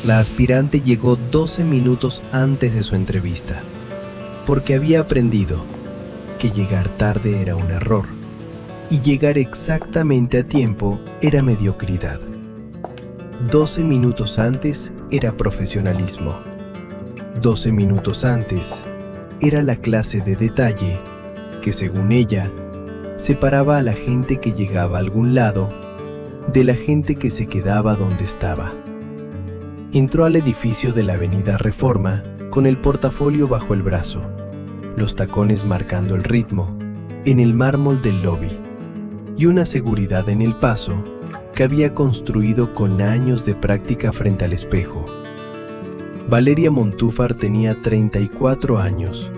La aspirante llegó 12 minutos antes de su entrevista, porque había aprendido que llegar tarde era un error y llegar exactamente a tiempo era mediocridad. 12 minutos antes era profesionalismo. 12 minutos antes era la clase de detalle que, según ella, separaba a la gente que llegaba a algún lado de la gente que se quedaba donde estaba. Entró al edificio de la Avenida Reforma con el portafolio bajo el brazo, los tacones marcando el ritmo en el mármol del lobby y una seguridad en el paso que había construido con años de práctica frente al espejo. Valeria Montúfar tenía 34 años,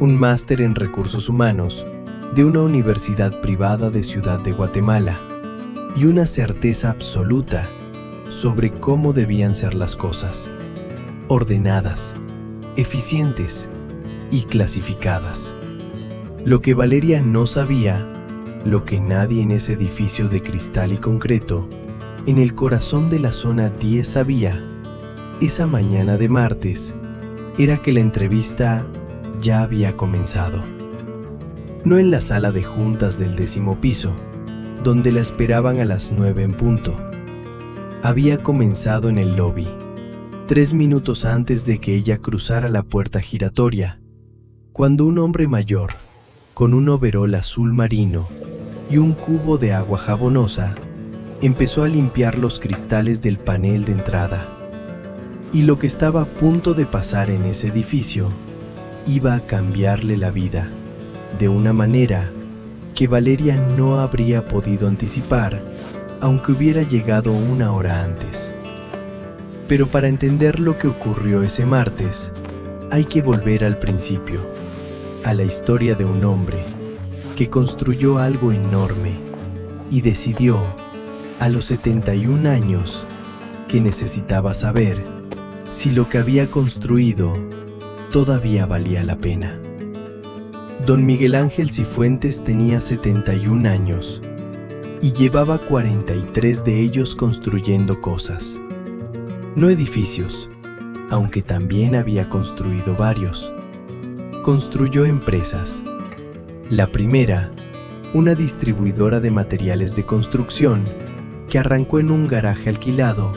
un máster en recursos humanos de una universidad privada de Ciudad de Guatemala y una certeza absoluta sobre cómo debían ser las cosas: ordenadas, eficientes y clasificadas. Lo que Valeria no sabía, lo que nadie en ese edificio de cristal y concreto, en el corazón de la zona 10 sabía, esa mañana de martes, era que la entrevista ya había comenzado. No en la sala de juntas del 10º piso, donde la esperaban a las 9 en punto. Había comenzado en el lobby, 3 minutos antes de que ella cruzara la puerta giratoria, cuando un hombre mayor, con un overol azul marino y un cubo de agua jabonosa, empezó a limpiar los cristales del panel de entrada. Y lo que estaba a punto de pasar en ese edificio iba a cambiarle la vida de una manera que Valeria no habría podido anticipar, aunque hubiera llegado 1 hora antes. Pero para entender lo que ocurrió ese martes, hay que volver al principio, a la historia de un hombre que construyó algo enorme y decidió, a los 71 años, que necesitaba saber si lo que había construido todavía valía la pena. Don Miguel Ángel Cifuentes tenía 71 años y llevaba 43 de ellos construyendo cosas. No edificios, aunque también había construido varios. Construyó empresas. La primera, una distribuidora de materiales de construcción que arrancó en un garaje alquilado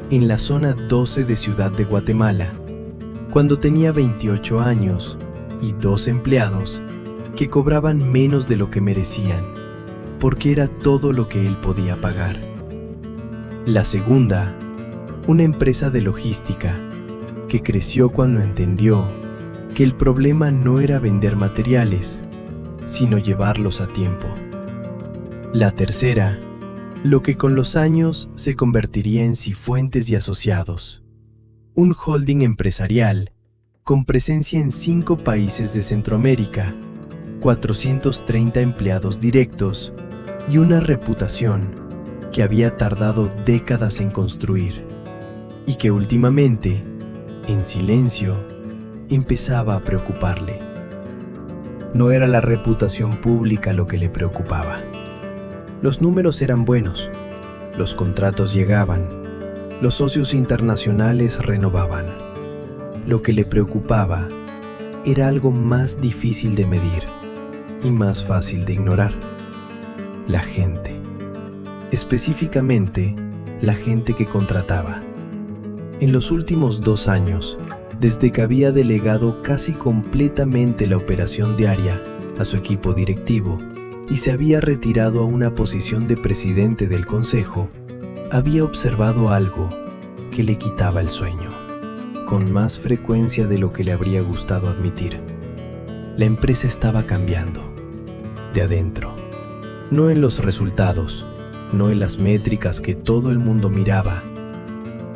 en la zona 12 de Ciudad de Guatemala, cuando tenía 28 años y 2 empleados que cobraban menos de lo que merecían, porque era todo lo que él podía pagar. La segunda, una empresa de logística que creció cuando entendió que el problema no era vender materiales, sino llevarlos a tiempo. La tercera, lo que con los años se convertiría en Cifuentes y Asociados, un holding empresarial con presencia en 5 países de Centroamérica, 430 empleados directos y una reputación que había tardado décadas en construir y que últimamente, en silencio, empezaba a preocuparle. No era la reputación pública lo que le preocupaba. Los números eran buenos, los contratos llegaban, los socios internacionales renovaban. Lo que le preocupaba era algo más difícil de medir y más fácil de ignorar: la gente. Específicamente, la gente que contrataba. En los últimos 2 años, desde que había delegado casi completamente la operación diaria a su equipo directivo y se había retirado a una posición de presidente del consejo, había observado algo que le quitaba el sueño, con más frecuencia de lo que le habría gustado admitir. La empresa estaba cambiando, de adentro, no en los resultados, no en las métricas que todo el mundo miraba.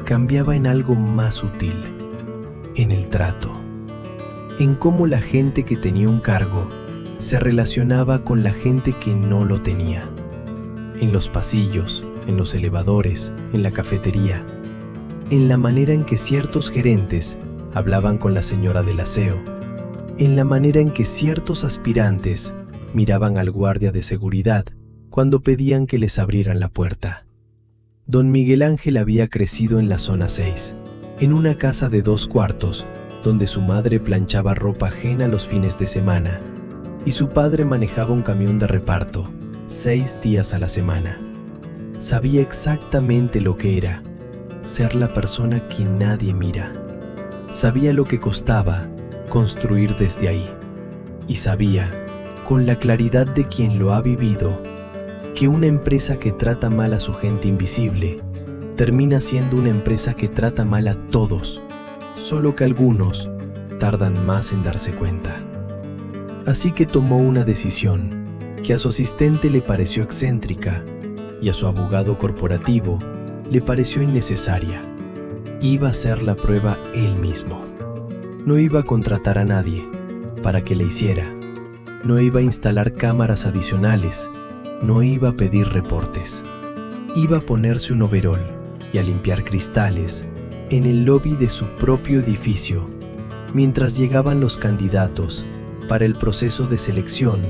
Cambiaba en algo más sutil, en el trato, en cómo la gente que tenía un cargo se relacionaba con la gente que no lo tenía, en los pasillos, en los elevadores, en la cafetería, en la manera en que ciertos gerentes hablaban con la señora del aseo, en la manera en que ciertos aspirantes miraban al guardia de seguridad cuando pedían que les abrieran la puerta. Don Miguel Ángel había crecido en la zona 6, en una casa de 2 cuartos, donde su madre planchaba ropa ajena los fines de semana y su padre manejaba un camión de reparto 6 días a la semana. Sabía exactamente lo que era ser la persona que nadie mira. Sabía lo que costaba construir desde ahí. Y sabía, con la claridad de quien lo ha vivido, que una empresa que trata mal a su gente invisible termina siendo una empresa que trata mal a todos, solo que algunos tardan más en darse cuenta. Así que tomó una decisión que a su asistente le pareció excéntrica y a su abogado corporativo le pareció innecesaria. Iba a hacer la prueba él mismo. No iba a contratar a nadie para que le hiciera. No iba a instalar cámaras adicionales. No iba a pedir reportes. Iba a ponerse un overol y a limpiar cristales en el lobby de su propio edificio mientras llegaban los candidatos para el proceso de selección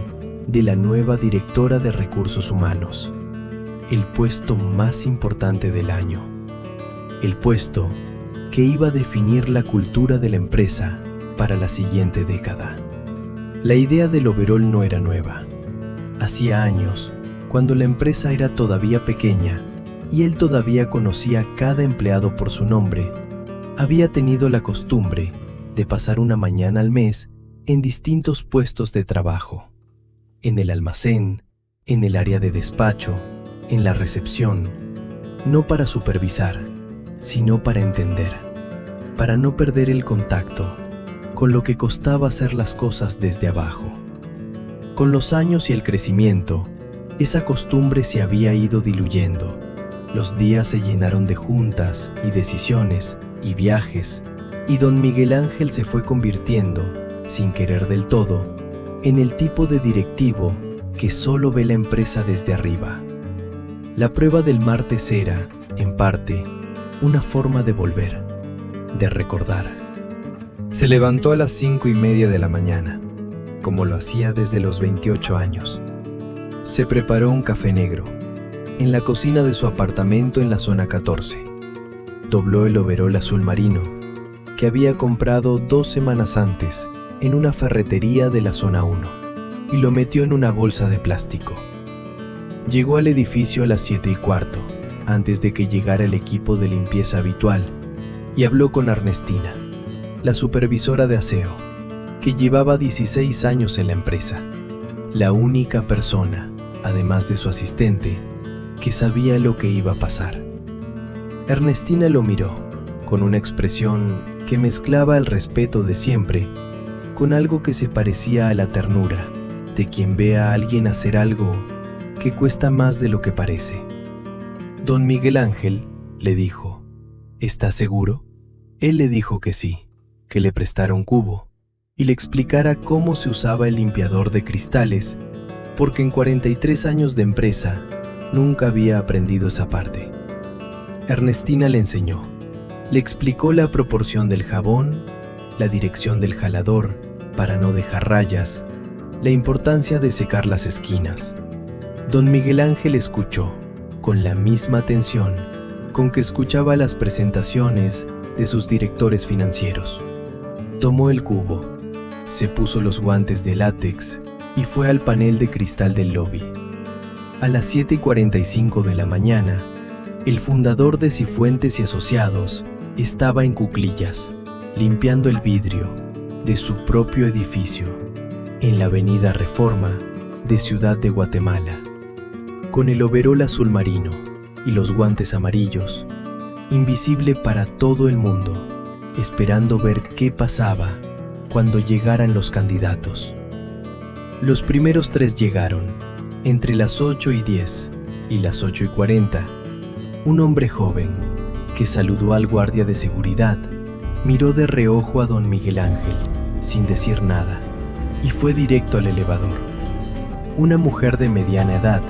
de la nueva directora de recursos humanos, el puesto más importante del año, el puesto que iba a definir la cultura de la empresa para la siguiente década. La idea del overol no era nueva. Hacía años, cuando la empresa era todavía pequeña y él todavía conocía a cada empleado por su nombre, había tenido la costumbre de pasar una mañana al mes en distintos puestos de trabajo, en el almacén, en el área de despacho, en la recepción, no para supervisar, sino para entender, para no perder el contacto con lo que costaba hacer las cosas desde abajo. Con los años y el crecimiento, esa costumbre se había ido diluyendo. Los días se llenaron de juntas y decisiones y viajes, y don Miguel Ángel se fue convirtiendo, sin querer del todo, en el tipo de directivo que solo ve la empresa desde arriba. La prueba del martes era, en parte, una forma de volver, de recordar. Se levantó a las 5:30 de la mañana, como lo hacía desde los 28 años. Se preparó un café negro, en la cocina de su apartamento en la zona 14. Dobló el overol azul marino, que había comprado 2 semanas antes en una ferretería de la zona 1, y lo metió en una bolsa de plástico. Llegó al edificio a las 7:15, antes de que llegara el equipo de limpieza habitual, y habló con Ernestina, la supervisora de aseo, que llevaba 16 años en la empresa, la única persona, además de su asistente, que sabía lo que iba a pasar. Ernestina lo miró, con una expresión que mezclaba el respeto de siempre con algo que se parecía a la ternura de quien ve a alguien hacer algo que cuesta más de lo que parece. Don Miguel Ángel le dijo, ¿está seguro? Él le dijo que sí, que le prestara un cubo y le explicara cómo se usaba el limpiador de cristales, porque en 43 años de empresa nunca había aprendido esa parte. Ernestina le enseñó, le explicó la proporción del jabón, la dirección del jalador para no dejar rayas, la importancia de secar las esquinas. Don Miguel Ángel escuchó con la misma atención con que escuchaba las presentaciones de sus directores financieros. Tomó el cubo, se puso los guantes de látex y fue al panel de cristal del lobby. A las 7:45 de la mañana, el fundador de Cifuentes y Asociados estaba en cuclillas, limpiando el vidrio de su propio edificio en la avenida Reforma de Ciudad de Guatemala, con el overol azul marino y los guantes amarillos, invisible para todo el mundo, esperando ver qué pasaba cuando llegaran los candidatos. Los primeros 3 llegaron, entre las 8:10 y las 8:40. Un hombre joven, que saludó al guardia de seguridad, miró de reojo a don Miguel Ángel, sin decir nada, y fue directo al elevador. Una mujer de mediana edad,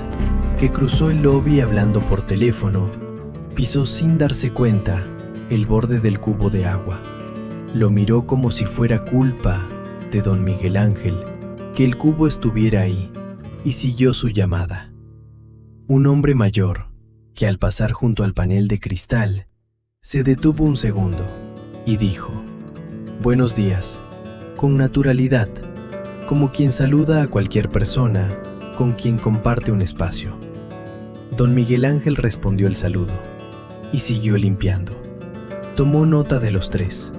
que cruzó el lobby hablando por teléfono, pisó sin darse cuenta el borde del cubo de agua. Lo miró como si fuera culpa de don Miguel Ángel que el cubo estuviera ahí, y siguió su llamada. Un hombre mayor, que al pasar junto al panel de cristal, se detuvo un segundo y dijo: «Buenos días», con naturalidad, como quien saluda a cualquier persona con quien comparte un espacio. Don Miguel Ángel respondió el saludo y siguió limpiando. Tomó nota de los tres,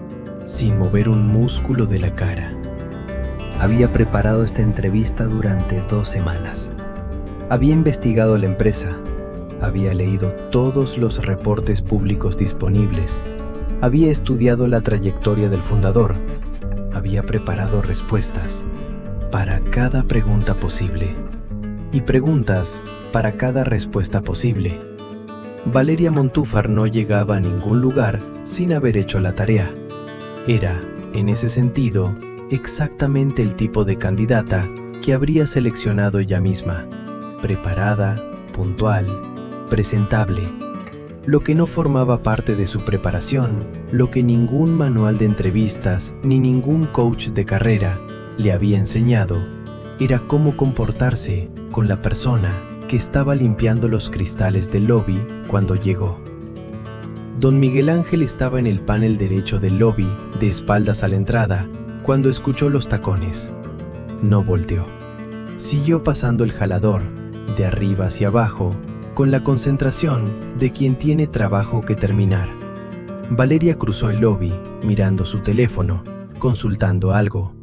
sin mover un músculo de la cara. Había preparado esta entrevista durante 2 semanas. Había investigado la empresa, había leído todos los reportes públicos disponibles, había estudiado la trayectoria del fundador, había preparado respuestas para cada pregunta posible y preguntas para cada respuesta posible. Valeria Montúfar no llegaba a ningún lugar sin haber hecho la tarea. Era, en ese sentido, exactamente el tipo de candidata que habría seleccionado ella misma: preparada, puntual, presentable. Lo que no formaba parte de su preparación, lo que ningún manual de entrevistas ni ningún coach de carrera le había enseñado, era cómo comportarse con la persona que estaba limpiando los cristales del lobby cuando llegó. Don Miguel Ángel estaba en el panel derecho del lobby, de espaldas a la entrada, cuando escuchó los tacones. No volteó. Siguió pasando el jalador, de arriba hacia abajo, con la concentración de quien tiene trabajo que terminar. Valeria cruzó el lobby, mirando su teléfono, consultando algo,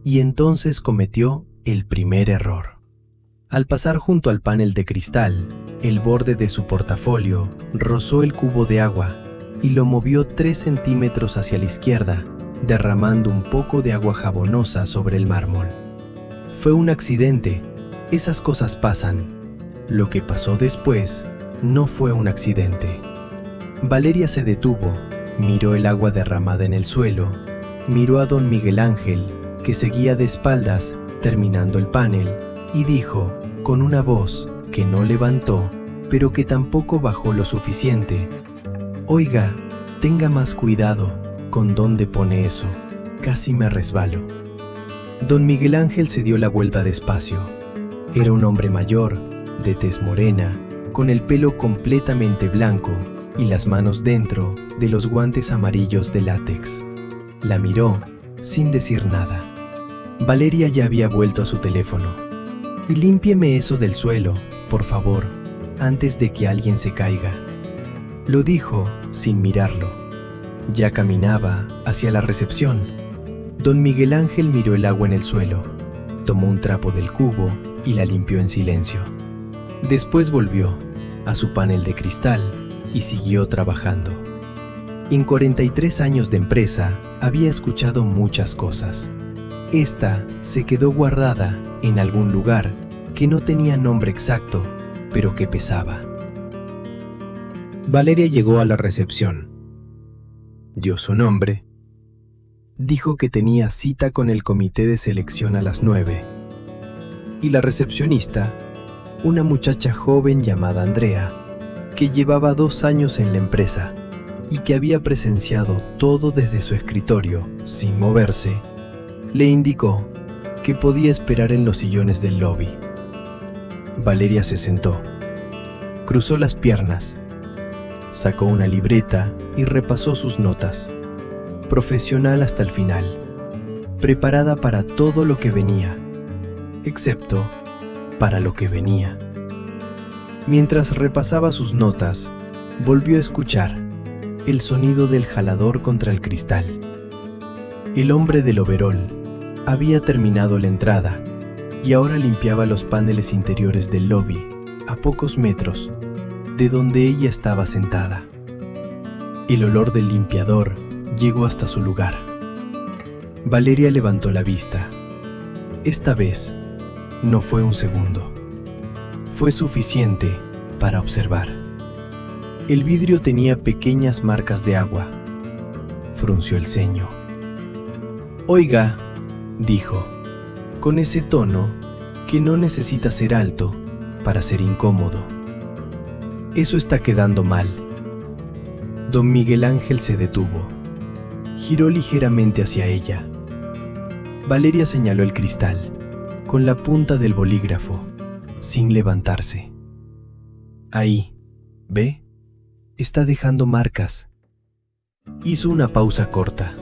y entonces cometió el primer error. Al pasar junto al panel de cristal, el borde de su portafolio rozó el cubo de agua y lo movió 3 centímetros hacia la izquierda, derramando un poco de agua jabonosa sobre el mármol. Fue un accidente. Esas cosas pasan. Lo que pasó después no fue un accidente. Valeria se detuvo, miró el agua derramada en el suelo, miró a don Miguel Ángel, que seguía de espaldas, terminando el panel, y dijo, con una voz que no levantó, pero que tampoco bajó lo suficiente: «Oiga, tenga más cuidado con dónde pone eso, casi me resbalo». Don Miguel Ángel se dio la vuelta despacio. Era un hombre mayor, de tez morena, con el pelo completamente blanco y las manos dentro de los guantes amarillos de látex. La miró sin decir nada. Valeria ya había vuelto a su teléfono. «Y límpieme eso del suelo, por favor, antes de que alguien se caiga», lo dijo sin mirarlo. Ya caminaba hacia la recepción. Don Miguel Ángel miró el agua en el suelo, tomó un trapo del cubo y la limpió en silencio. Después volvió a su panel de cristal y siguió trabajando. En 43 años de empresa había escuchado muchas cosas. Esta se quedó guardada en algún lugar que no tenía nombre exacto, pero que pesaba. Valeria llegó a la recepción. Dio su nombre. Dijo que tenía cita con el comité de selección a las 9. Y la recepcionista, una muchacha joven llamada Andrea, que llevaba 2 años en la empresa y que había presenciado todo desde su escritorio, sin moverse, le indicó que podía esperar en los sillones del lobby. Valeria se sentó, cruzó las piernas, sacó una libreta y repasó sus notas, profesional hasta el final, preparada para todo lo que venía, excepto para lo que venía. Mientras repasaba sus notas, volvió a escuchar el sonido del jalador contra el cristal. El hombre del overol había terminado la entrada y ahora limpiaba los paneles interiores del lobby, a pocos metros de donde ella estaba sentada. El olor del limpiador llegó hasta su lugar. Valeria levantó la vista. Esta vez no fue un segundo. Fue suficiente para observar. El vidrio tenía pequeñas marcas de agua. Frunció el ceño. «Oiga», dijo, con ese tono que no necesita ser alto para ser incómodo, «eso está quedando mal». Don Miguel Ángel se detuvo. Giró ligeramente hacia ella. Valeria señaló el cristal con la punta del bolígrafo, sin levantarse. «Ahí, ¿ve? Está dejando marcas». Hizo una pausa corta.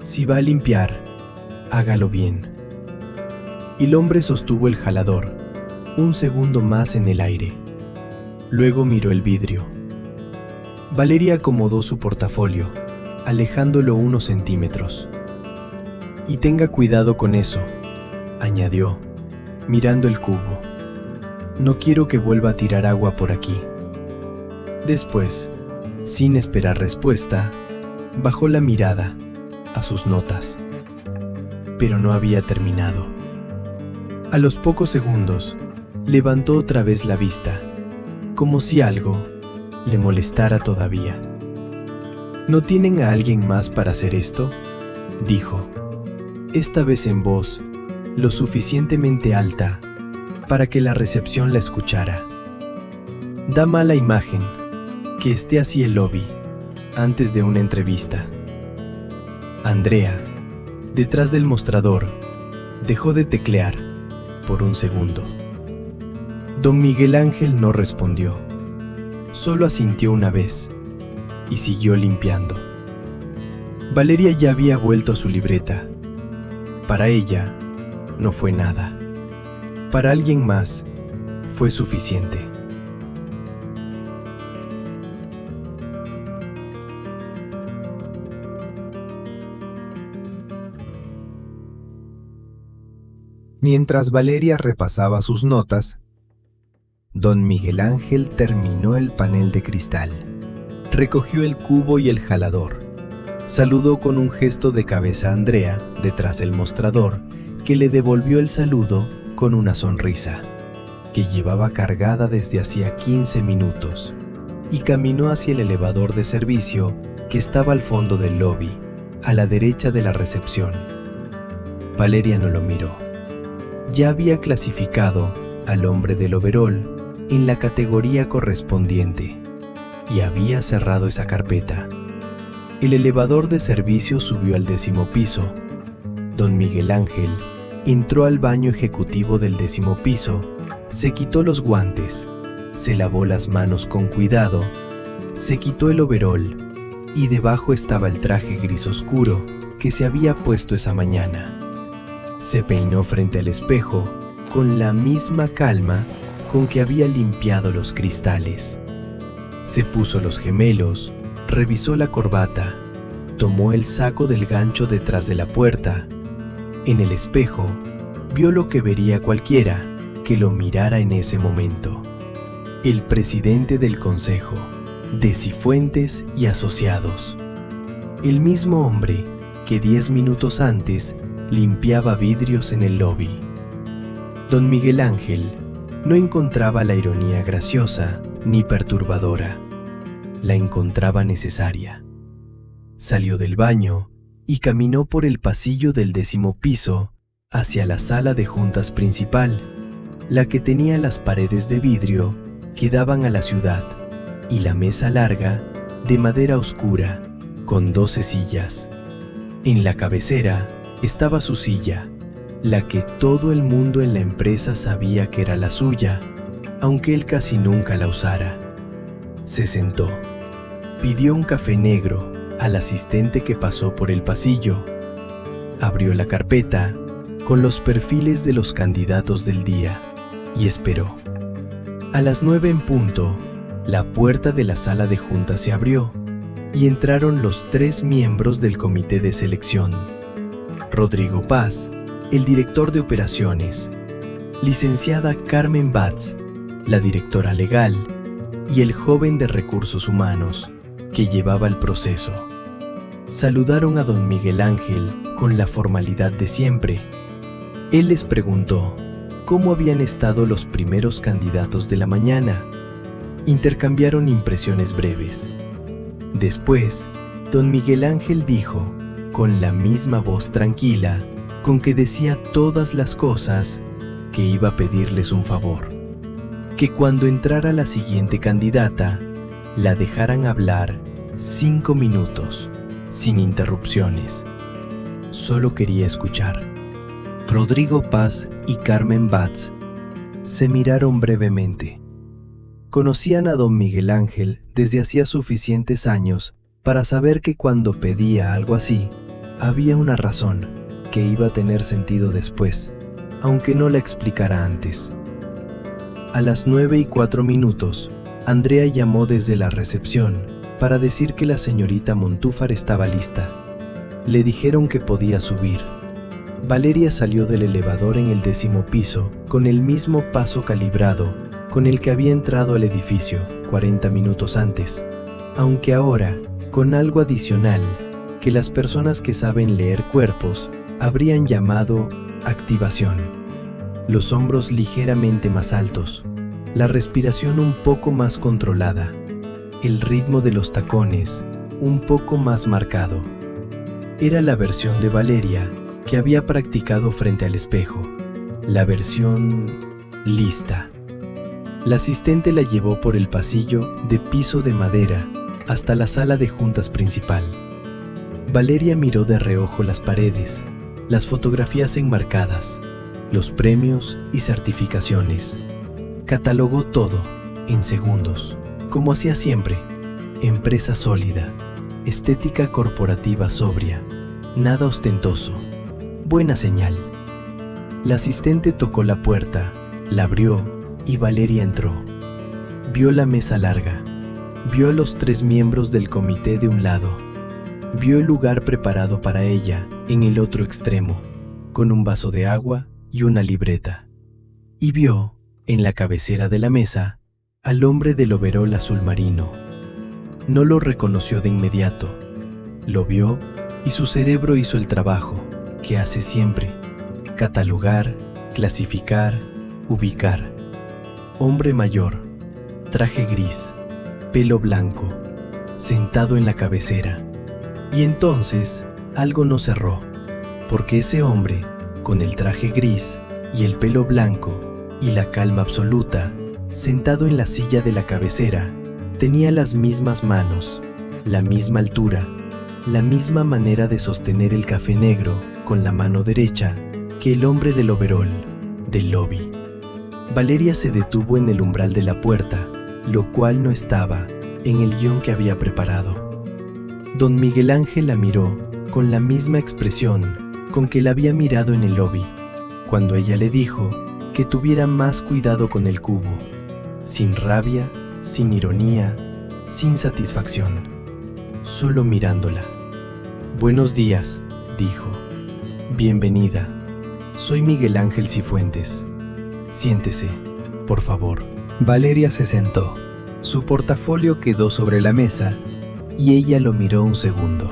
Si va a limpiar, hágalo bien. El hombre sostuvo el jalador un segundo más en el aire. Luego miró el vidrio. Valeria acomodó su portafolio, alejándolo unos centímetros. Y tenga cuidado con eso, añadió, mirando el cubo. No quiero que vuelva a tirar agua por aquí. Después, sin esperar respuesta, bajó la mirada a sus notas. Pero no había terminado. A los pocos segundos, levantó otra vez la vista, como si algo le molestara todavía. ¿No tienen a alguien más para hacer esto?, dijo, esta vez en voz lo suficientemente alta para que la recepción la escuchara. Da mala imagen que esté así el lobby antes de una entrevista. Andrea, detrás del mostrador, dejó de teclear por un segundo. Don Miguel Ángel no respondió, solo asintió una vez y siguió limpiando. Valeria ya había vuelto a su libreta. Para ella no fue nada. Para alguien más fue suficiente. Mientras Valeria repasaba sus notas, don Miguel Ángel terminó el panel de cristal, recogió el cubo y el jalador, saludó con un gesto de cabeza a Andrea detrás del mostrador, que le devolvió el saludo con una sonrisa, que llevaba cargada desde hacía 15 minutos, y caminó hacia el elevador de servicio que estaba al fondo del lobby, a la derecha de la recepción. Valeria no lo miró. Ya había clasificado al hombre del overol en la categoría correspondiente y había cerrado esa carpeta. El elevador de servicio subió al 10º piso. Don Miguel Ángel entró al baño ejecutivo del 10º piso, se quitó los guantes, se lavó las manos con cuidado, se quitó el overol y debajo estaba el traje gris oscuro que se había puesto esa mañana. Se peinó frente al espejo con la misma calma con que había limpiado los cristales. Se puso los gemelos, revisó la corbata, tomó el saco del gancho detrás de la puerta. En el espejo, vio lo que vería cualquiera que lo mirara en ese momento. El presidente del consejo, de Cifuentes y Asociados. El mismo hombre que 10 minutos antes limpiaba vidrios en el lobby. Don Miguel Ángel no encontraba la ironía graciosa ni perturbadora. La encontraba necesaria. Salió del baño y caminó por el pasillo del 10º piso hacia la sala de juntas principal, la que tenía las paredes de vidrio que daban a la ciudad y la mesa larga de madera oscura con 12 sillas. En la cabecera estaba su silla, la que todo el mundo en la empresa sabía que era la suya, aunque él casi nunca la usara. Se sentó, pidió un café negro al asistente que pasó por el pasillo, abrió la carpeta con los perfiles de los candidatos del día y esperó. A las 9 en punto, la puerta de la sala de juntas se abrió y entraron los 3 miembros del comité de selección. Rodrigo Paz, el director de operaciones, licenciada Carmen Batz, la directora legal, y el joven de recursos humanos, que llevaba el proceso. Saludaron a don Miguel Ángel con la formalidad de siempre. Él les preguntó cómo habían estado los primeros candidatos de la mañana. Intercambiaron impresiones breves. Después, don Miguel Ángel dijo, con la misma voz tranquila con que decía todas las cosas, que iba a pedirles un favor, que cuando entrara la siguiente candidata, la dejaran hablar 5 minutos, sin interrupciones. Solo quería escuchar. Rodrigo Paz y Carmen Batz se miraron brevemente. Conocían a don Miguel Ángel desde hacía suficientes años para saber que cuando pedía algo así, había una razón que iba a tener sentido después, aunque no la explicara antes. A las 9:04, Andrea llamó desde la recepción para decir que la señorita Montúfar estaba lista. Le dijeron que podía subir. Valeria salió del elevador en el 10º piso con el mismo paso calibrado con el que había entrado al edificio 40 minutos antes, aunque ahora con algo adicional que las personas que saben leer cuerpos habrían llamado activación. Los hombros ligeramente más altos, la respiración un poco más controlada, el ritmo de los tacones un poco más marcado. Era la versión de Valeria que había practicado frente al espejo, la versión lista. La asistente la llevó por el pasillo de piso de madera hasta la sala de juntas principal. Valeria miró de reojo las paredes, las fotografías enmarcadas, los premios y certificaciones. Catalogó todo en segundos, como hacía siempre. Empresa sólida, estética corporativa sobria, nada ostentoso. Buena señal. La asistente tocó la puerta, la abrió y Valeria entró. Vio la mesa larga, vio a los 3 miembros del comité de un lado, vio el lugar preparado para ella en el otro extremo, con un vaso de agua y una libreta, y vio, en la cabecera de la mesa, al hombre del overol azul marino. No lo reconoció de inmediato. Lo vio y su cerebro hizo el trabajo que hace siempre: catalogar, clasificar, ubicar. Hombre mayor, traje gris, pelo blanco, sentado en la cabecera. Y entonces algo no cerró, porque ese hombre, con el traje gris y el pelo blanco y la calma absoluta, sentado en la silla de la cabecera, tenía las mismas manos, la misma altura, la misma manera de sostener el café negro con la mano derecha que el hombre del overol, del lobby. Valeria se detuvo en el umbral de la puerta, lo cual no estaba en el guión que había preparado. Don Miguel Ángel la miró con la misma expresión con que la había mirado en el lobby, cuando ella le dijo que tuviera más cuidado con el cubo, sin rabia, sin ironía, sin satisfacción, solo mirándola. «Buenos días», dijo. «Bienvenida. Soy Miguel Ángel Cifuentes. Siéntese, por favor». Valeria se sentó. Su portafolio quedó sobre la mesa y ella lo miró un segundo,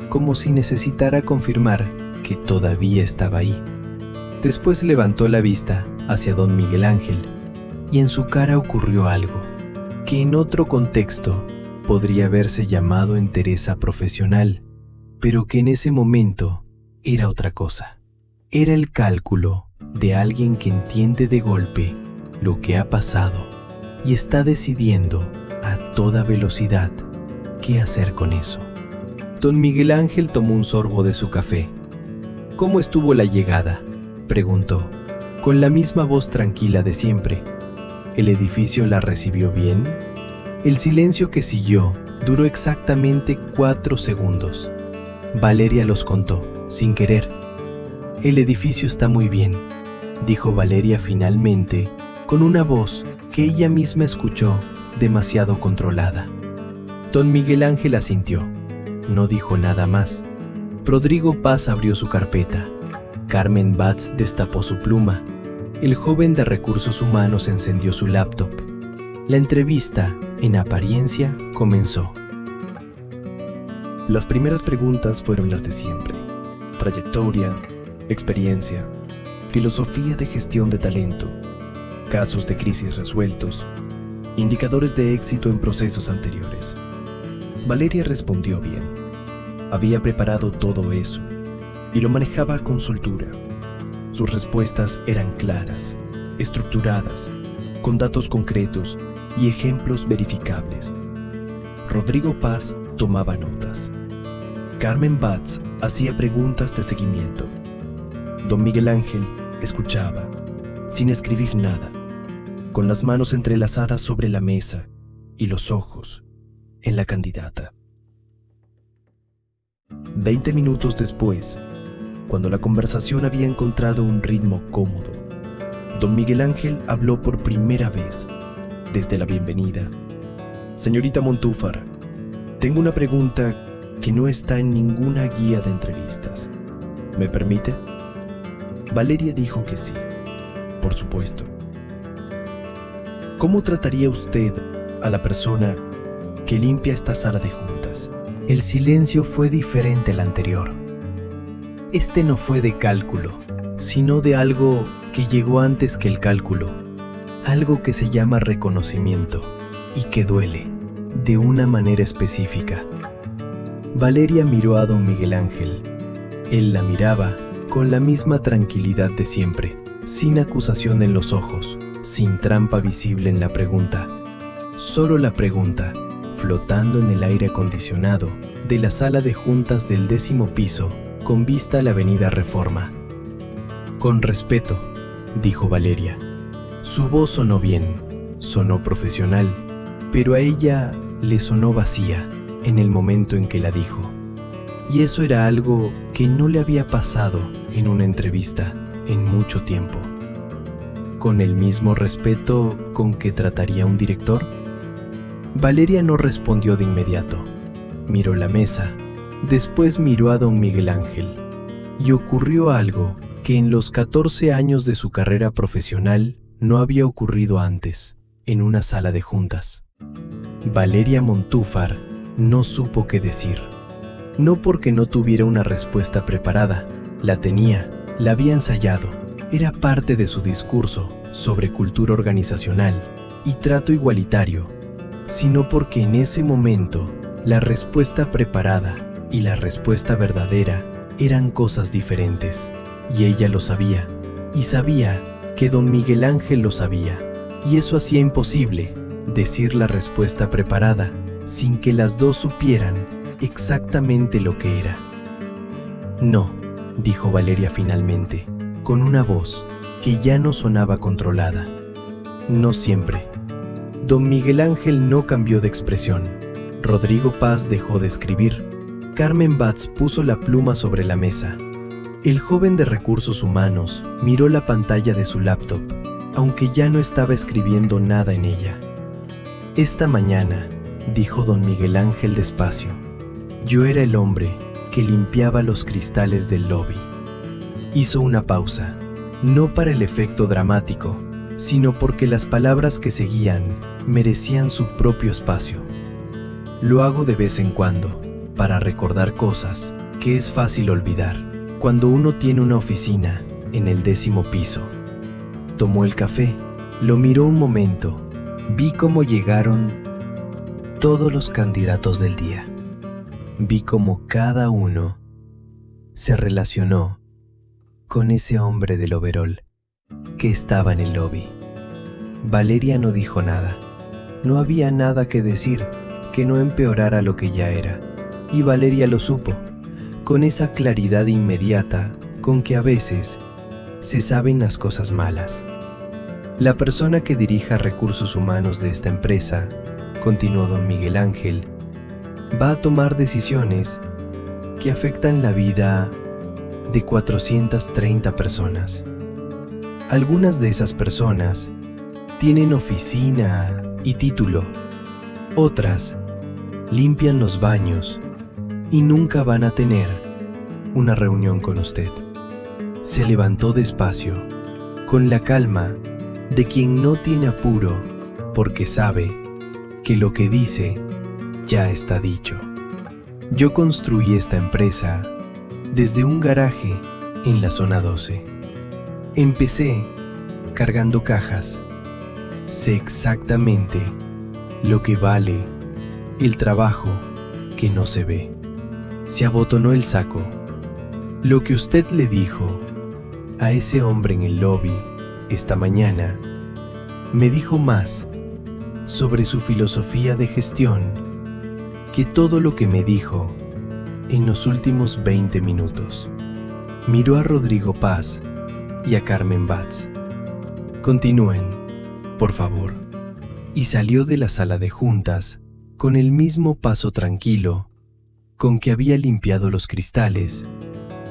como si necesitara confirmar que todavía estaba ahí. Después levantó la vista hacia don Miguel Ángel y en su cara ocurrió algo que en otro contexto podría haberse llamado entereza profesional, pero que en ese momento era otra cosa. Era el cálculo de alguien que entiende de golpe lo que ha pasado y está decidiendo a toda velocidad qué hacer con eso. Don Miguel Ángel tomó un sorbo de su café. «¿Cómo estuvo la llegada?», preguntó, con la misma voz tranquila de siempre. ¿El edificio la recibió bien? El silencio que siguió duró exactamente 4 segundos. Valeria los contó, sin querer. «El edificio está muy bien», dijo Valeria finalmente, con una voz que ella misma escuchó demasiado controlada. Don Miguel Ángel asintió. No dijo nada más. Rodrigo Paz abrió su carpeta. Carmen Batz destapó su pluma. El joven de recursos humanos encendió su laptop. La entrevista, en apariencia, comenzó. Las primeras preguntas fueron las de siempre: trayectoria, experiencia, filosofía de gestión de talento, casos de crisis resueltos, indicadores de éxito en procesos anteriores. Valeria respondió bien. Había preparado todo eso y lo manejaba con soltura. Sus respuestas eran claras, estructuradas, con datos concretos y ejemplos verificables. Rodrigo Paz tomaba notas. Carmen Batz hacía preguntas de seguimiento. Don Miguel Ángel escuchaba, sin escribir nada, con las manos entrelazadas sobre la mesa y los ojos en la candidata. 20 minutos después, cuando la conversación había encontrado un ritmo cómodo, don Miguel Ángel habló por primera vez desde la bienvenida. Señorita Montúfar, tengo una pregunta que no está en ninguna guía de entrevistas. ¿Me permite? Valeria dijo que sí, por supuesto. ¿Cómo trataría usted a la persona que limpia esta sala de juntas? El silencio fue diferente al anterior. Este no fue de cálculo, sino de algo que llegó antes que el cálculo, algo que se llama reconocimiento y que duele de una manera específica. Valeria miró a don Miguel Ángel. Él la miraba con la misma tranquilidad de siempre, sin acusación en los ojos, sin trampa visible en la pregunta. Solo la pregunta, flotando en el aire acondicionado de la sala de juntas del 10º piso, con vista a la avenida Reforma. Con respeto, dijo Valeria. Su voz sonó bien, sonó profesional, pero a ella le sonó vacía en el momento en que la dijo. Y eso era algo que no le había pasado en una entrevista en mucho tiempo. ¿Con el mismo respeto con que trataría a un director? Valeria no respondió de inmediato. Miró la mesa, después miró a don Miguel Ángel, y ocurrió algo que en los 14 años de su carrera profesional no había ocurrido antes, en una sala de juntas. Valeria Montúfar no supo qué decir. No porque no tuviera una respuesta preparada, la tenía, la había ensayado, era parte de su discurso sobre cultura organizacional y trato igualitario, sino porque en ese momento la respuesta preparada y la respuesta verdadera eran cosas diferentes, y ella lo sabía, y sabía que don Miguel Ángel lo sabía, y eso hacía imposible decir la respuesta preparada sin que las dos supieran exactamente lo que era. No, dijo Valeria finalmente, con una voz que ya no sonaba controlada. No siempre. Don Miguel Ángel no cambió de expresión. Rodrigo Paz dejó de escribir. Carmen Batz puso la pluma sobre la mesa. El joven de recursos humanos miró la pantalla de su laptop, aunque ya no estaba escribiendo nada en ella. Esta mañana, dijo don Miguel Ángel despacio, yo era el hombre que limpiaba los cristales del lobby. Hizo una pausa, no para el efecto dramático, sino porque las palabras que seguían merecían su propio espacio. Lo hago de vez en cuando, para recordar cosas que es fácil olvidar, cuando uno tiene una oficina en el 10º piso. Tomó el café, lo miró un momento, vi cómo llegaron todos los candidatos del día. Vi cómo cada uno se relacionó con ese hombre del overol que estaba en el lobby. Valeria no dijo nada. No había nada que decir que no empeorara lo que ya era. Y Valeria lo supo, con esa claridad inmediata con que a veces se saben las cosas malas. La persona que dirija recursos humanos de esta empresa, continuó don Miguel Ángel, va a tomar decisiones que afectan la vida de 430 personas. Algunas de esas personas tienen oficina y título. Otras limpian los baños y nunca van a tener una reunión con usted. Se levantó despacio, con la calma de quien no tiene apuro porque sabe que lo que dice ya está dicho. Yo construí esta empresa desde un garaje en la zona 12. Empecé cargando cajas. Sé exactamente lo que vale el trabajo que no se ve. Se abotonó el saco. Lo que usted le dijo a ese hombre en el lobby esta mañana me dijo más sobre su filosofía de gestión que todo lo que me dijo en los últimos 20 minutos. Miró a Rodrigo Paz y a Carmen Batz. Continúen, por favor. Y salió de la sala de juntas con el mismo paso tranquilo con que había limpiado los cristales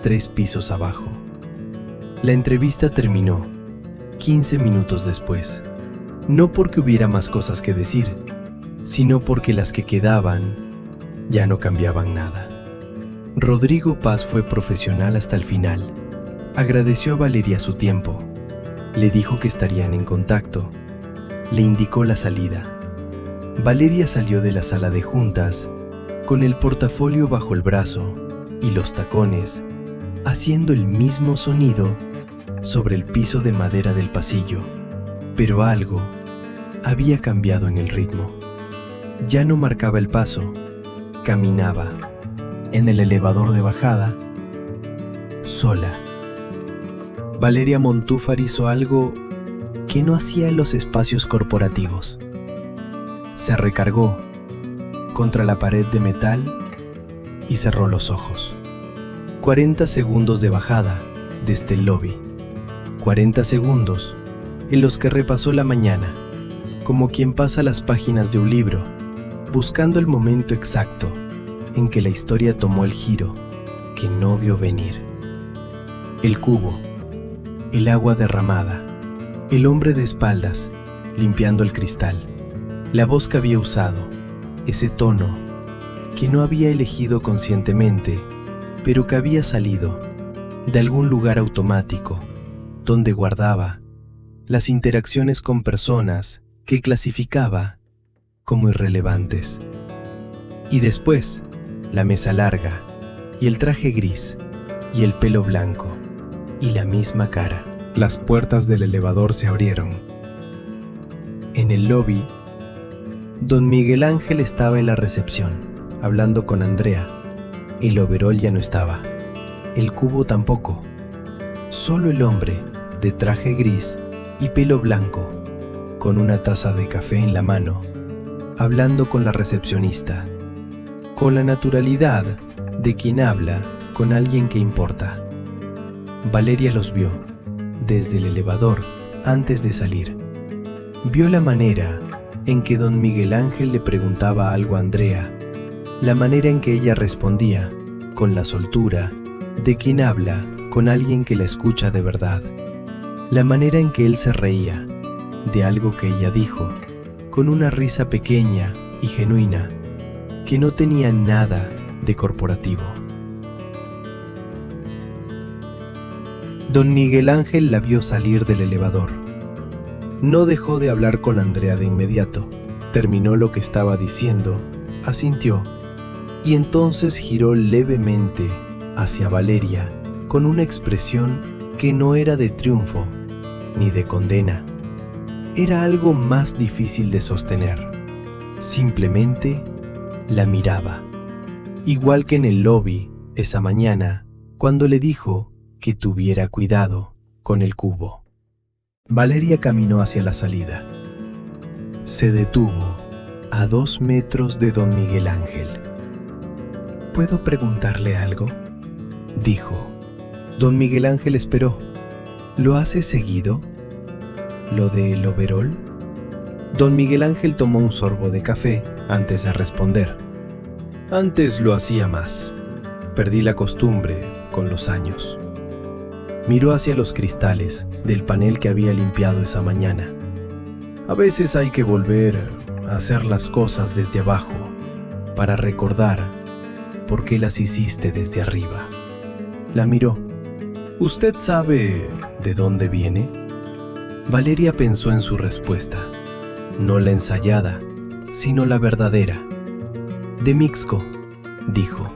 3 pisos abajo. La entrevista terminó 15 minutos después, no porque hubiera más cosas que decir, sino porque las que quedaban ya no cambiaban nada. Rodrigo Paz fue profesional hasta el final. Agradeció a Valeria su tiempo, le dijo que estarían en contacto, le indicó la salida. Valeria salió de la sala de juntas con el portafolio bajo el brazo y los tacones, haciendo el mismo sonido sobre el piso de madera del pasillo, pero algo había cambiado en el ritmo. Ya no marcaba el paso, caminaba en el elevador de bajada, sola. Valeria Montúfar hizo algo que no hacía en los espacios corporativos. Se recargó contra la pared de metal y cerró los ojos. 40 segundos de bajada desde el lobby. 40 segundos en los que repasó la mañana, como quien pasa las páginas de un libro, buscando el momento exacto en que la historia tomó el giro que no vio venir. El cubo, el agua derramada, el hombre de espaldas limpiando el cristal, la voz que había usado, ese tono que no había elegido conscientemente, pero que había salido de algún lugar automático donde guardaba las interacciones con personas que clasificaba como irrelevantes. Y después, la mesa larga, y el traje gris, y el pelo blanco, y la misma cara. Las puertas del elevador se abrieron. En el lobby, don Miguel Ángel estaba en la recepción, hablando con Andrea. El overol ya no estaba, el cubo tampoco. Solo el hombre, de traje gris y pelo blanco, con una taza de café en la mano, hablando con la recepcionista, con la naturalidad de quien habla con alguien que importa. Valeria los vio desde el elevador antes de salir. Vio la manera en que don Miguel Ángel le preguntaba algo a Andrea, la manera en que ella respondía, con la soltura de quien habla con alguien que la escucha de verdad, la manera en que él se reía de algo que ella dijo, con una risa pequeña y genuina, que no tenía nada de corporativo. Don Miguel Ángel la vio salir del elevador. No dejó de hablar con Andrea de inmediato. Terminó lo que estaba diciendo, asintió, y entonces giró levemente hacia Valeria con una expresión que no era de triunfo ni de condena. Era algo más difícil de sostener. Simplemente la miraba, igual que en el lobby esa mañana, cuando le dijo que tuviera cuidado con el cubo. Valeria caminó hacia la salida. Se detuvo a 2 metros de don Miguel Ángel. ¿Puedo preguntarle algo?, dijo. Don Miguel Ángel esperó. ¿Lo hace seguido? ¿Lo del overol? Don Miguel Ángel tomó un sorbo de café antes de responder. Antes lo hacía más. Perdí la costumbre con los años. Miró hacia los cristales del panel que había limpiado esa mañana. A veces hay que volver a hacer las cosas desde abajo para recordar por qué las hiciste desde arriba. La miró. ¿Usted sabe de dónde viene? Valeria pensó en su respuesta. No la ensayada, sino la verdadera. De Mixco, dijo.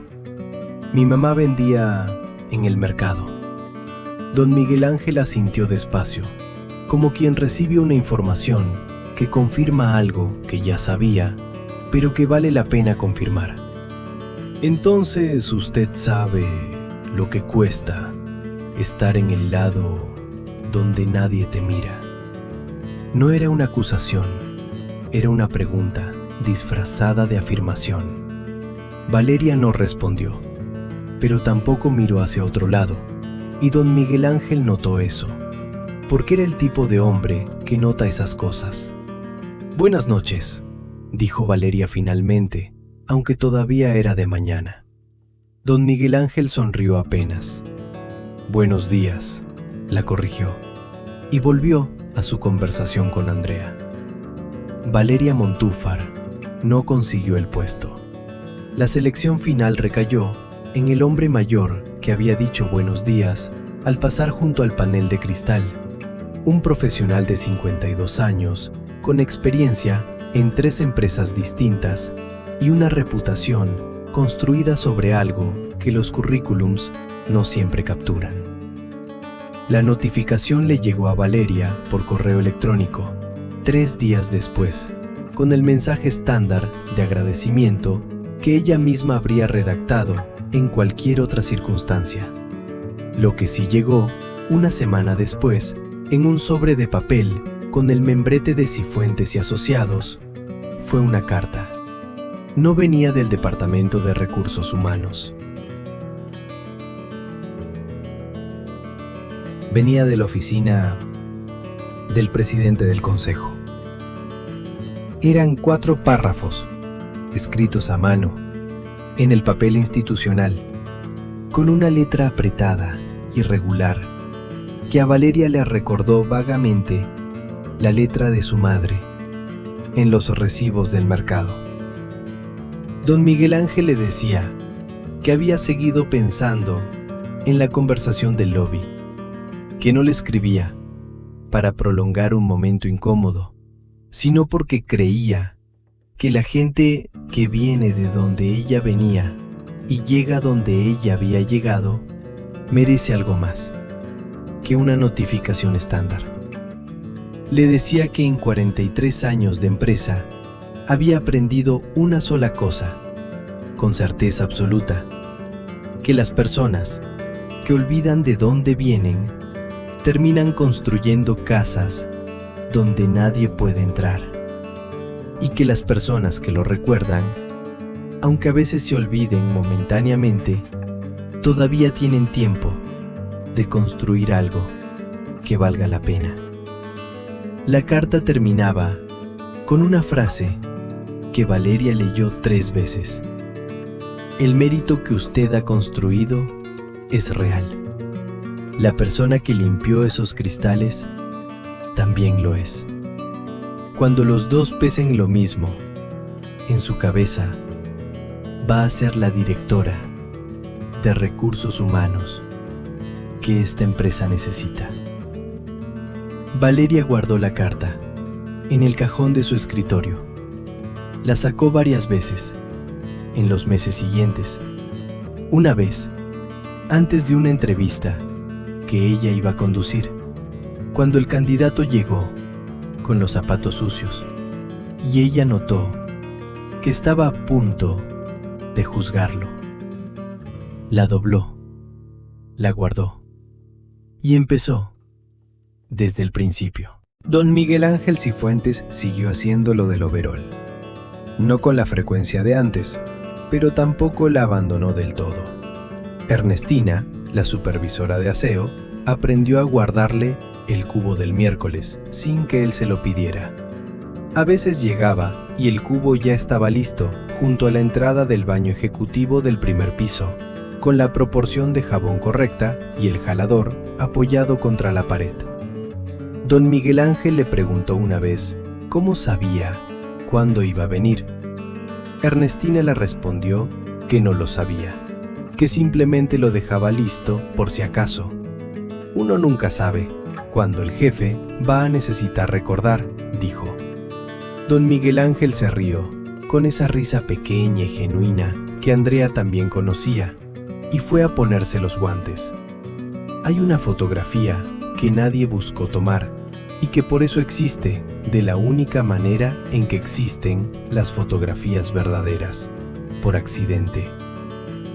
Mi mamá vendía en el mercado. Don Miguel Ángel asintió despacio, como quien recibe una información que confirma algo que ya sabía, pero que vale la pena confirmar. Entonces usted sabe lo que cuesta estar en el lado donde nadie te mira. No era una acusación, era una pregunta disfrazada de afirmación. Valeria no respondió, pero tampoco miró hacia otro lado, y don Miguel Ángel notó eso, porque era el tipo de hombre que nota esas cosas. Buenas noches, dijo Valeria finalmente, aunque todavía era de mañana. Don Miguel Ángel sonrió apenas. «Buenos días», la corrigió, y volvió a su conversación con Andrea. Valeria Montúfar no consiguió el puesto. La selección final recayó en el hombre mayor que había dicho buenos días al pasar junto al panel de cristal, un profesional de 52 años con experiencia en 3 empresas distintas y una reputación construida sobre algo que los currículums no siempre capturan. La notificación le llegó a Valeria por correo electrónico 3 días después, con el mensaje estándar de agradecimiento que ella misma habría redactado en cualquier otra circunstancia. Lo que sí llegó una semana después, en un sobre de papel con el membrete de Cifuentes y Asociados, fue una carta. No venía del Departamento de Recursos Humanos. Venía de la oficina del presidente del consejo. Eran 4 párrafos, escritos a mano, en el papel institucional, con una letra apretada, irregular, que a Valeria le recordó vagamente la letra de su madre en los recibos del mercado. Don Miguel Ángel le decía que había seguido pensando en la conversación del lobby, que no le escribía para prolongar un momento incómodo, sino porque creía que la gente que viene de donde ella venía y llega donde ella había llegado merece algo más que una notificación estándar. Le decía que en 43 años de empresa había aprendido una sola cosa, con certeza absoluta, que las personas que olvidan de dónde vienen terminan construyendo casas donde nadie puede entrar, y que las personas que lo recuerdan, aunque a veces se olviden momentáneamente, todavía tienen tiempo de construir algo que valga la pena. La carta terminaba con una frase que Valeria leyó 3 veces. El mérito que usted ha construido es real. La persona que limpió esos cristales también lo es. Cuando los dos pesen lo mismo, en su cabeza va a ser la directora de recursos humanos que esta empresa necesita. Valeria guardó la carta en el cajón de su escritorio. La sacó varias veces en los meses siguientes. Una vez, antes de una entrevista que ella iba a conducir, cuando el candidato llegó con los zapatos sucios y ella notó que estaba a punto de juzgarlo. La dobló, la guardó y empezó desde el principio. Don Miguel Ángel Cifuentes siguió haciendo lo del overol. No con la frecuencia de antes, pero tampoco la abandonó del todo. Ernestina, la supervisora de aseo, aprendió a guardarle el cubo del miércoles sin que él se lo pidiera. A veces llegaba y el cubo ya estaba listo junto a la entrada del baño ejecutivo del primer piso, con la proporción de jabón correcta y el jalador apoyado contra la pared. Don Miguel Ángel le preguntó una vez cómo sabía cuándo iba a venir. Ernestina le respondió que no lo sabía, que simplemente lo dejaba listo por si acaso. Uno nunca sabe cuándo el jefe va a necesitar recordar, dijo. Don Miguel Ángel se rió, con esa risa pequeña y genuina que Andrea también conocía, y fue a ponerse los guantes. Hay una fotografía que nadie buscó tomar, y que por eso existe de la única manera en que existen las fotografías verdaderas, por accidente.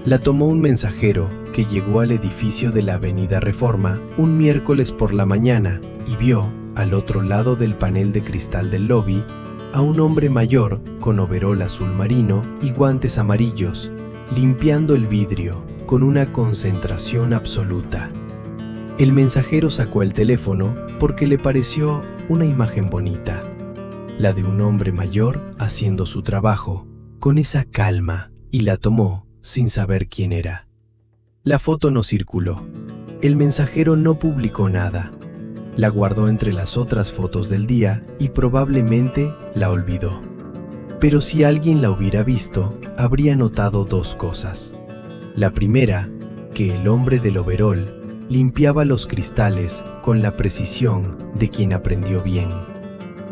La tomó un mensajero que llegó al edificio de la Avenida Reforma un miércoles por la mañana y vio, al otro lado del panel de cristal del lobby, a un hombre mayor con overol azul marino y guantes amarillos, limpiando el vidrio con una concentración absoluta. El mensajero sacó el teléfono porque le pareció una imagen bonita, la de un hombre mayor haciendo su trabajo con esa calma, y la tomó sin saber quién era. La foto no circuló. El mensajero no publicó nada. La guardó entre las otras fotos del día y probablemente la olvidó. Pero si alguien la hubiera visto, habría notado dos cosas. La primera, que el hombre del overol limpiaba los cristales con la precisión de quien aprendió bien.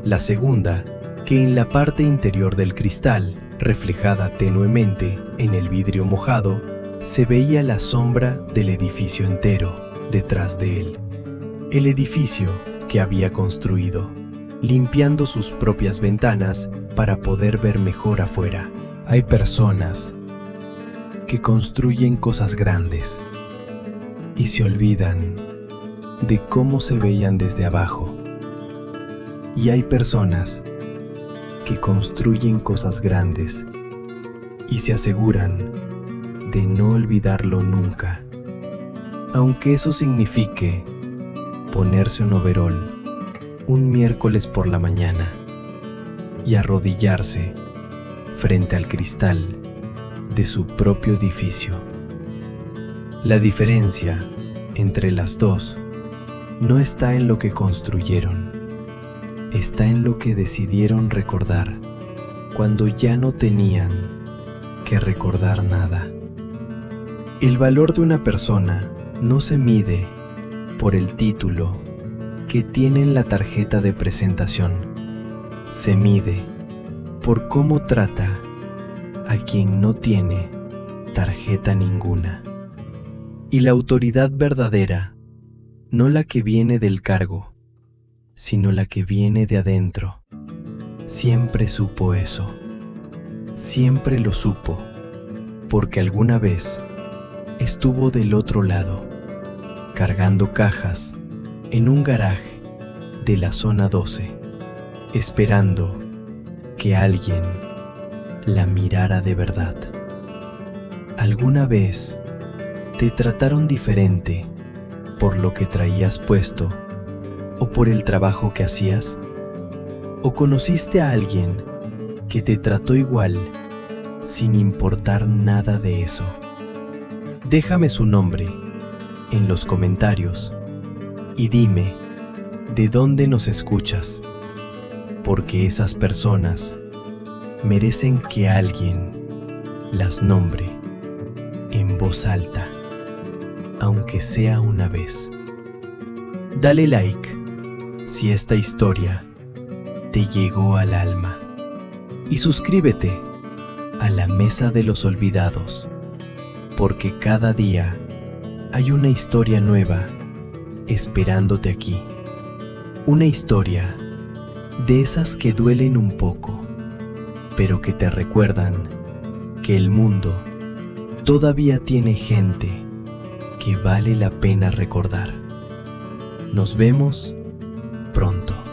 La segunda, que en la parte interior del cristal, reflejada tenuemente en el vidrio mojado, se veía la sombra del edificio entero detrás de él. El edificio que había construido, limpiando sus propias ventanas para poder ver mejor afuera. Hay personas que construyen cosas grandes y se olvidan de cómo se veían desde abajo. Y hay personas que construyen cosas grandes y se aseguran de no olvidarlo nunca, aunque eso signifique ponerse un overol un miércoles por la mañana y arrodillarse frente al cristal de su propio edificio. La diferencia entre las dos no está en lo que construyeron, está en lo que decidieron recordar cuando ya no tenían que recordar nada. El valor de una persona no se mide por el título que tiene en la tarjeta de presentación, se mide por cómo trata a quien no tiene tarjeta ninguna. Y la autoridad verdadera, no la que viene del cargo, sino la que viene de adentro, siempre supo eso. Siempre lo supo, porque alguna vez estuvo del otro lado, cargando cajas en un garaje de la zona 12, esperando que alguien la mirara de verdad. ¿Alguna vez te trataron diferente por lo que traías puesto o por el trabajo que hacías? ¿O conociste a alguien que te trató igual sin importar nada de eso? Déjame su nombre en los comentarios y dime de dónde nos escuchas, porque esas personas merecen que alguien las nombre en voz alta, aunque sea una vez. Dale like si esta historia te llegó al alma y suscríbete a la Mesa de los Olvidados, porque cada día hay una historia nueva esperándote aquí. Una historia de esas que duelen un poco, pero que te recuerdan que el mundo todavía tiene gente que vale la pena recordar. Nos vemos pronto.